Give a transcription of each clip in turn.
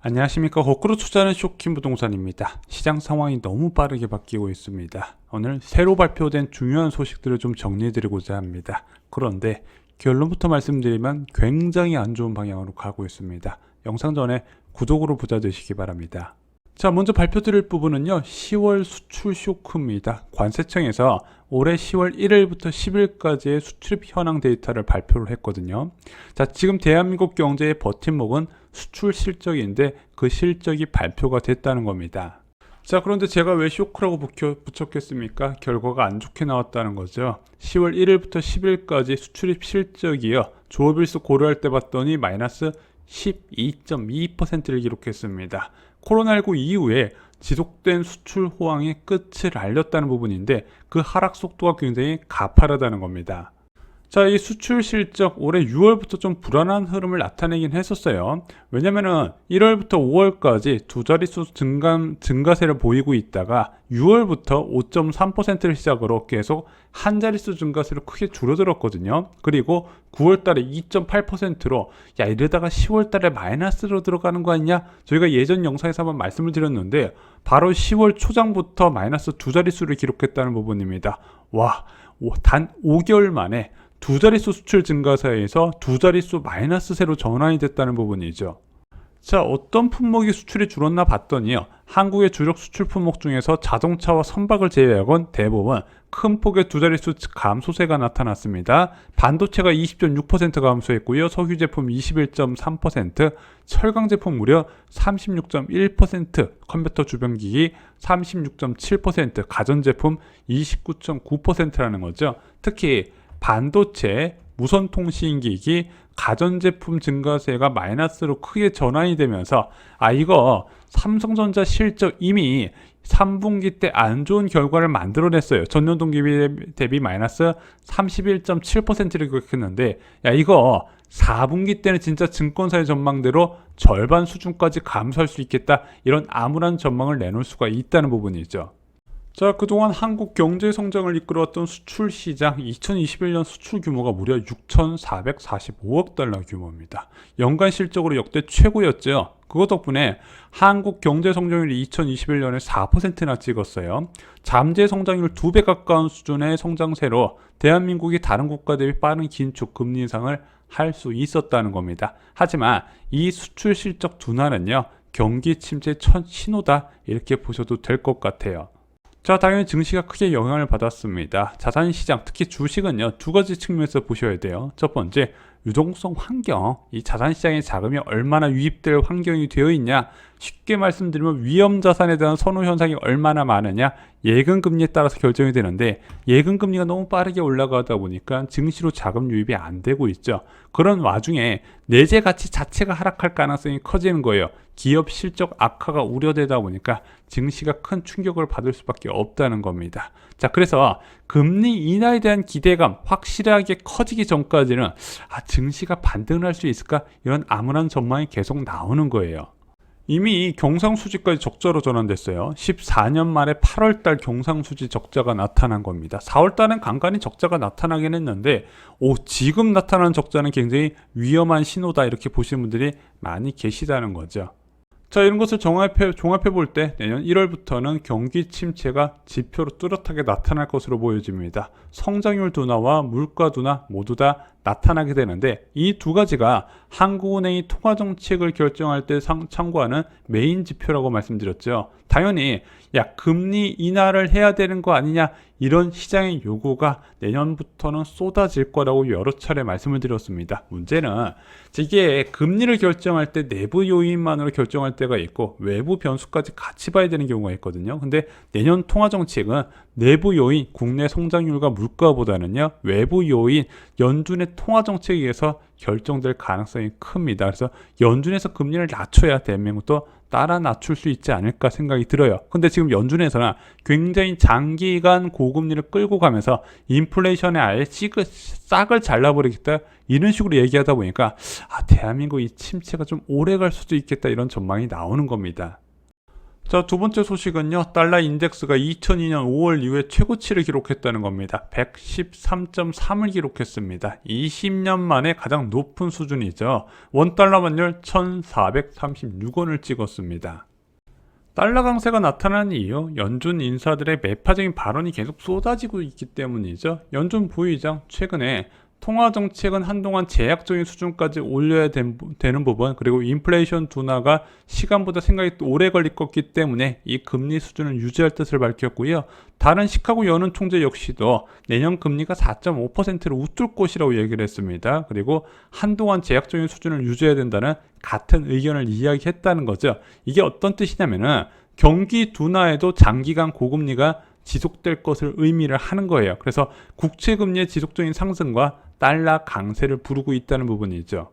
안녕하십니까. 거꾸로 투자하는 쇼킹 부동산입니다. 시장 상황이 너무 빠르게 바뀌고 있습니다. 오늘 새로 발표된 중요한 소식들을 좀 정리해드리고자 합니다. 그런데 결론부터 말씀드리면 굉장히 안 좋은 방향으로 가고 있습니다. 영상 전에 구독으로 부자 되시기 바랍니다. 자, 먼저 발표드릴 부분은요, 10월 수출 쇼크입니다. 관세청에서 올해 10월 1일부터 10일까지의 수출입 현황 데이터를 발표를 했거든요. 자, 지금 대한민국 경제의 버팀목은 수출 실적인데 그 실적이 발표가 됐다는 겁니다. 자, 그런데 제가 왜 쇼크라고 붙였겠습니까? 결과가 안 좋게 나왔다는 거죠. 10월 1일부터 10일까지 수출입 실적이요, 조업일수 고려할 때 봤더니 마이너스 12.2%를 기록했습니다. 코로나19 이후에 지속된 수출 호황의 끝을 알렸다는 부분인데 그 하락 속도가 굉장히 가파르다는 겁니다. 자, 이 수출 실적 올해 6월부터 좀 불안한 흐름을 나타내긴 했었어요. 왜냐면은 1월부터 5월까지 두 자릿수 증가세를 보이고 있다가 6월부터 5.3%를 시작으로 계속 한 자릿수 증가세로 크게 줄어들었거든요. 그리고 9월달에 2.8%로 야, 이러다가 10월달에 마이너스로 들어가는 거 아니냐? 저희가 예전 영상에서 한번 말씀을 드렸는데 바로 10월 초장부터 마이너스 두 자릿수를 기록했다는 부분입니다. 와, 단 5개월 만에 두 자릿수 수출 증가세에서 두 자릿수 마이너스세로 전환이 됐다는 부분이죠. 자, 어떤 품목이 수출이 줄었나 봤더니요, 한국의 주력 수출 품목 중에서 자동차와 선박을 제외하곤 대부분 큰 폭의 두 자릿수 감소세가 나타났습니다. 반도체가 20.6% 감소했고요, 석유 제품 21.3%, 철강 제품 무려 36.1%, 컴퓨터 주변기기 36.7%, 가전제품 29.9%라는 거죠. 특히 반도체, 무선통신기기, 가전제품 증가세가 마이너스로 크게 전환이 되면서 이거 삼성전자 실적 이미 3분기 때 안 좋은 결과를 만들어냈어요. 전년 동기 대비 마이너스 31.7%를 기록했는데 이거 4분기 때는 진짜 증권사의 전망대로 절반 수준까지 감소할 수 있겠다, 이런 암울한 전망을 내놓을 수가 있다는 부분이죠. 자, 그동안 한국 경제 성장을 이끌어왔던 수출 시장, 2021년 수출 규모가 무려 6,445억 달러 규모입니다. 연간 실적으로 역대 최고였죠. 그것 덕분에 한국 경제 성장률이 2021년에 4%나 찍었어요. 잠재 성장률 2배 가까운 수준의 성장세로 대한민국이 다른 국가 대비 빠른 긴축 금리 인상을 할 수 있었다는 겁니다. 하지만 이 수출 실적 둔화는요, 경기 침체 첫 신호다, 이렇게 보셔도 될 것 같아요. 자, 당연히 증시가 크게 영향을 받았습니다. 자산시장, 특히 주식은요, 두 가지 측면에서 보셔야 돼요. 첫 번째, 유동성 환경, 이 자산시장에 자금이 얼마나 유입될 환경이 되어 있냐, 쉽게 말씀드리면 위험자산에 대한 선호 현상이 얼마나 많으냐, 예금금리에 따라서 결정이 되는데 예금금리가 너무 빠르게 올라가다 보니까 증시로 자금 유입이 안 되고 있죠. 그런 와중에 내재 가치 자체가 하락할 가능성이 커지는 거예요. 기업 실적 악화가 우려되다 보니까 증시가 큰 충격을 받을 수밖에 없다는 겁니다. 자, 그래서 금리 인하에 대한 기대감 확실하게 커지기 전까지는 증시가 반등을 할 수 있을까, 이런 암울한 전망이 계속 나오는 거예요. 이미 경상수지까지 적자로 전환됐어요. 14년 만에 8월달 경상수지 적자가 나타난 겁니다. 4월달은 간간히 적자가 나타나긴 했는데 지금 나타나는 적자는 굉장히 위험한 신호다, 이렇게 보시는 분들이 많이 계시다는 거죠. 자, 이런 것을 종합해 볼 때 내년 1월부터는 경기 침체가 지표로 뚜렷하게 나타날 것으로 보여집니다. 성장률 둔화와 물가 둔화 모두 다 나타나게 되는데 이 두 가지가 한국은행이 통화정책을 결정할 때 참고하는 메인 지표라고 말씀드렸죠. 당연히 금리 인하를 해야 되는 거 아니냐, 이런 시장의 요구가 내년부터는 쏟아질 거라고 여러 차례 말씀을 드렸습니다. 문제는 이게 금리를 결정할 때 내부 요인만으로 결정할 때가 있고 외부 변수까지 같이 봐야 되는 경우가 있거든요. 근데 내년 통화정책은 내부 요인, 국내 성장률과 물가보다는요, 외부 요인, 연준의 통화정책에 의해서 결정될 가능성이 큽니다. 그래서 연준에서 금리를 낮춰야 대한민국도 따라 낮출 수 있지 않을까 생각이 들어요. 근데 지금 연준에서는 굉장히 장기간 고금리를 끌고 가면서 인플레이션에 아예 싹을 잘라버리겠다, 이런 식으로 얘기하다 보니까 대한민국 이 침체가 좀 오래 갈 수도 있겠다, 이런 전망이 나오는 겁니다. 자, 두 번째 소식은요. 달러 인덱스가 2002년 5월 이후에 최고치를 기록했다는 겁니다. 113.3을 기록했습니다. 20년 만에 가장 높은 수준이죠. 원달러 환율 1,436원을 찍었습니다. 달러 강세가 나타난 이유, 연준 인사들의 매파적인 발언이 계속 쏟아지고 있기 때문이죠. 연준 부의장 최근에 통화 정책은 한동안 제약적인 수준까지 올려야 되는 부분, 그리고 인플레이션 둔화가 시간보다 생각이 오래 걸릴 거기 때문에 이 금리 수준을 유지할 뜻을 밝혔고요. 다른 시카고 연은 총재 역시도 내년 금리가 4.5%를 웃돌 것이라고 얘기를 했습니다. 그리고 한동안 제약적인 수준을 유지해야 된다는 같은 의견을 이야기했다는 거죠. 이게 어떤 뜻이냐면은 경기 둔화에도 장기간 고금리가 지속될 것을 의미를 하는 거예요. 그래서 국채금리의 지속적인 상승과 달러 강세를 부르고 있다는 부분이죠.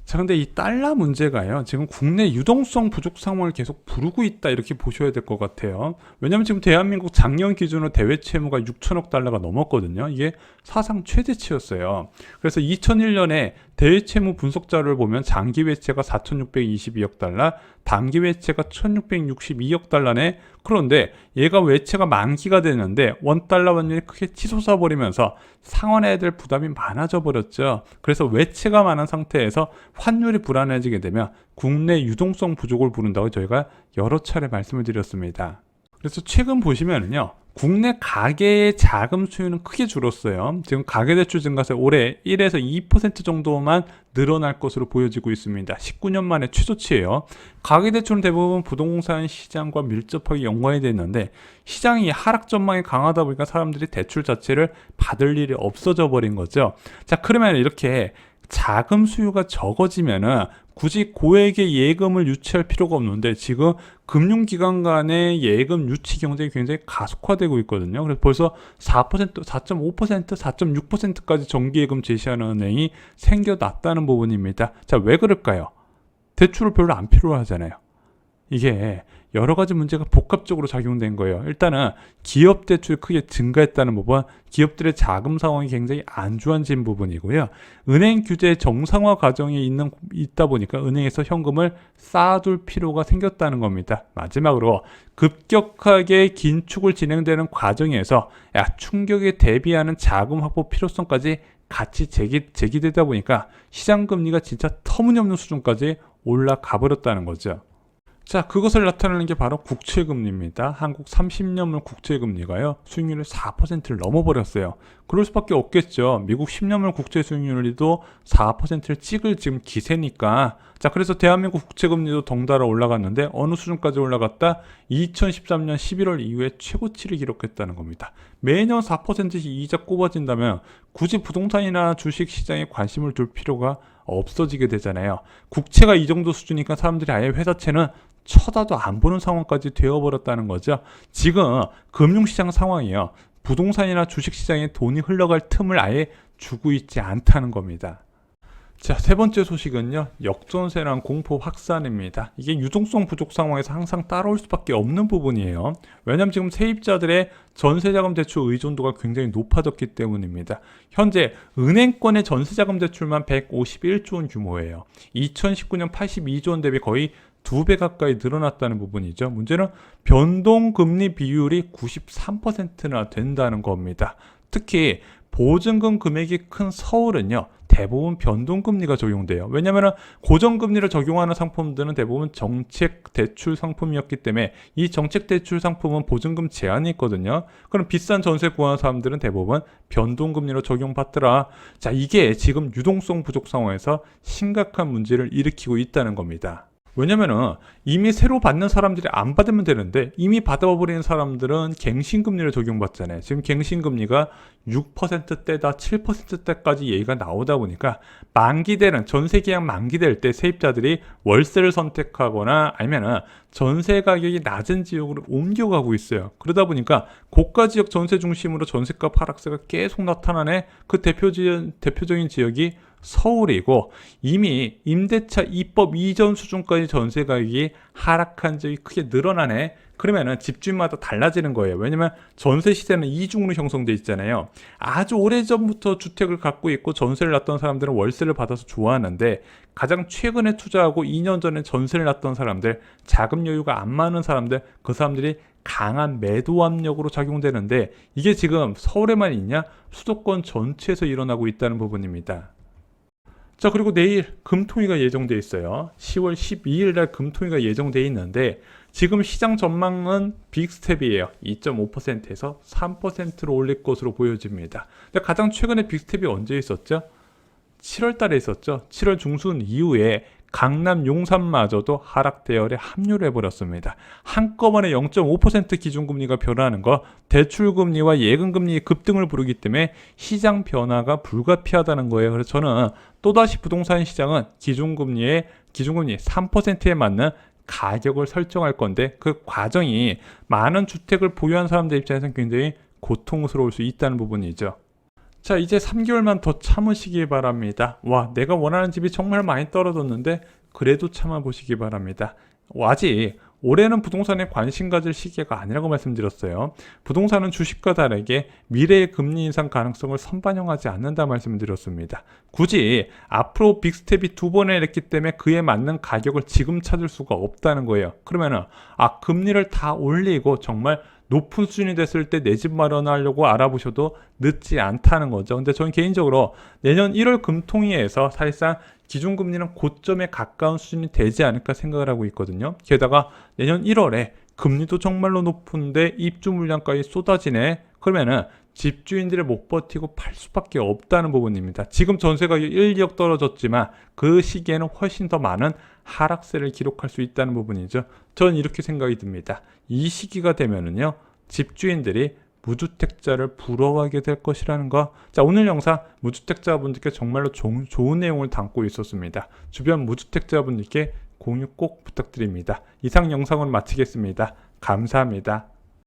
자, 근데 이 달러 문제가요, 지금 국내 유동성 부족 상황을 계속 부르고 있다, 이렇게 보셔야 될 것 같아요. 왜냐면 지금 대한민국 작년 기준으로 대외 채무가 6천억 달러가 넘었거든요. 이게 사상 최대치였어요. 그래서 2001년에 대외 채무 분석 자료를 보면 장기 외채가 4,622억 달러, 단기 외채가 1,662억 달러네. 그런데 얘가 외채가 만기가 되는데 원달러 환율이 크게 치솟아 버리면서 상환해야 될 부담이 많아져 버렸죠. 그래서 외채가 많은 상태에서 환율이 불안해지게 되면 국내 유동성 부족을 부른다고 저희가 여러 차례 말씀을 드렸습니다. 그래서 최근 보시면은요, 국내 가계의 자금 수요는 크게 줄었어요. 지금 가계대출 증가세 올해 1에서 2% 정도만 늘어날 것으로 보여지고 있습니다. 19년 만에 최저치예요. 가계대출은 대부분 부동산 시장과 밀접하게 연관이 되어 있는데, 시장이 하락 전망이 강하다 보니까 사람들이 대출 자체를 받을 일이 없어져 버린 거죠. 자, 그러면 이렇게 자금 수요가 적어지면은 굳이 고액의 예금을 유치할 필요가 없는데, 지금 금융기관 간의 예금 유치 경쟁이 굉장히 가속화되고 있거든요. 그래서 벌써 4%, 4.5%, 4.6%까지 정기예금 제시하는 은행이 생겨났다는 부분입니다. 자, 왜 그럴까요? 대출을 별로 안 필요로 하잖아요. 이게 여러 가지 문제가 복합적으로 작용된 거예요. 일단은 기업 대출이 크게 증가했다는 부분, 기업들의 자금 상황이 굉장히 안 좋아진 부분이고요. 은행 규제 정상화 과정에 있다 보니까 은행에서 현금을 쌓아둘 필요가 생겼다는 겁니다. 마지막으로 급격하게 긴축을 진행되는 과정에서 충격에 대비하는 자금 확보 필요성까지 같이 제기되다 보니까 시장 금리가 진짜 터무니없는 수준까지 올라가 버렸다는 거죠. 자, 그것을 나타내는 게 바로 국채금리입니다. 한국 30년물 국채금리가요, 수익률이 4%를 넘어버렸어요. 그럴 수밖에 없겠죠. 미국 10년물 국채 수익률도 4%를 찍을 지금 기세니까. 자, 그래서 대한민국 국채금리도 덩달아 올라갔는데 어느 수준까지 올라갔다? 2013년 11월 이후에 최고치를 기록했다는 겁니다. 매년 4%씩 이자 꼽아진다면 굳이 부동산이나 주식 시장에 관심을 둘 필요가 없어지게 되잖아요. 국채가 이 정도 수준이니까 사람들이 아예 회사채는 쳐다도 안 보는 상황까지 되어버렸다는 거죠. 지금 금융시장 상황이요, 부동산이나 주식시장에 돈이 흘러갈 틈을 아예 주고 있지 않다는 겁니다. 자, 세 번째 소식은요, 역전세랑 공포 확산입니다. 이게 유동성 부족 상황에서 항상 따라올 수밖에 없는 부분이에요. 왜냐하면 지금 세입자들의 전세자금 대출 의존도가 굉장히 높아졌기 때문입니다. 현재 은행권의 전세자금 대출만 151조 원 규모예요. 2019년 82조 원 대비 거의 2배 가까이 늘어났다는 부분이죠. 문제는 변동금리 비율이 93%나 된다는 겁니다. 특히 보증금 금액이 큰 서울은요, 대부분 변동금리가 적용돼요. 왜냐하면 고정금리를 적용하는 상품들은 대부분 정책 대출 상품이었기 때문에 이 정책 대출 상품은 보증금 제한이 있거든요. 그럼 비싼 전세 구하는 사람들은 대부분 변동금리로 적용받더라. 자, 이게 지금 유동성 부족 상황에서 심각한 문제를 일으키고 있다는 겁니다. 왜냐면은 이미 새로 받는 사람들이 안 받으면 되는데, 이미 받아버리는 사람들은 갱신금리를 적용받잖아요. 지금 갱신금리가 6%대다 7%대까지 얘기가 나오다 보니까 만기되는, 전세계약 만기될 때 세입자들이 월세를 선택하거나 아니면은 전세 가격이 낮은 지역으로 옮겨가고 있어요. 그러다 보니까 고가 지역 전세 중심으로 전세값 하락세가 계속 나타나네. 그 대표적인 지역이 서울이고 이미 임대차 입법 이전 수준까지 전세 가격이 하락한 적이 크게 늘어나네. 그러면은 집주인마다 달라지는 거예요. 왜냐면 전세 시세는 이중으로 형성돼 있잖아요. 아주 오래전부터 주택을 갖고 있고 전세를 놨던 사람들은 월세를 받아서 좋아하는데, 가장 최근에 투자하고 2년 전에 전세를 놨던 사람들, 자금 여유가 안 많은 사람들, 그 사람들이 강한 매도 압력으로 작용되는데, 이게 지금 서울에만 있냐? 수도권 전체에서 일어나고 있다는 부분입니다. 자, 그리고 내일 금통위가 예정돼 있어요. 10월 12일 날 금통위가 예정돼 있는데, 지금 시장 전망은 빅스텝이에요. 2.5%에서 3%로 올릴 것으로 보여집니다. 근데 가장 최근에 빅스텝이 언제 있었죠? 7월 달에 있었죠. 7월 중순 이후에 강남 용산마저도 하락 대열에 합류를 해버렸습니다. 한꺼번에 0.5% 기준금리가 변하는 거, 대출금리와 예금금리의 급등을 부르기 때문에 시장 변화가 불가피하다는 거예요. 그래서 저는 또다시 부동산 시장은 기준금리 3%에 맞는 가격을 설정할 건데, 그 과정이 많은 주택을 보유한 사람들 입장에서는 굉장히 고통스러울 수 있다는 부분이죠. 자, 이제 3개월만 더 참으시기 바랍니다. 와, 내가 원하는 집이 정말 많이 떨어졌는데 그래도 참아보시기 바랍니다. 아직 올해는 부동산에 관심 가질 시기가 아니라고 말씀드렸어요. 부동산은 주식과 다르게 미래의 금리 인상 가능성을 선반영하지 않는다 말씀드렸습니다. 굳이 앞으로 빅스텝이 2번에 했기 때문에 그에 맞는 가격을 지금 찾을 수가 없다는 거예요. 그러면은 금리를 다 올리고 정말 높은 수준이 됐을 때 내 집 마련하려고 알아보셔도 늦지 않다는 거죠. 근데 저는 개인적으로 내년 1월 금통위에서 사실상 기준금리는 고점에 가까운 수준이 되지 않을까 생각을 하고 있거든요. 게다가 내년 1월에 금리도 정말로 높은데 입주 물량까지 쏟아지네. 그러면은 집주인들이 못 버티고 팔 수밖에 없다는 부분입니다. 지금 전세가 1, 2억 떨어졌지만 그 시기에는 훨씬 더 많은 하락세를 기록할 수 있다는 부분이죠. 저는 이렇게 생각이 듭니다. 이 시기가 되면은요, 집주인들이 무주택자를 부러워하게 될 것이라는 거. 자, 오늘 영상 무주택자분들께 정말로 좋은 내용을 담고 있었습니다. 주변 무주택자분들께 공유 꼭 부탁드립니다. 이상 영상을 마치겠습니다. 감사합니다.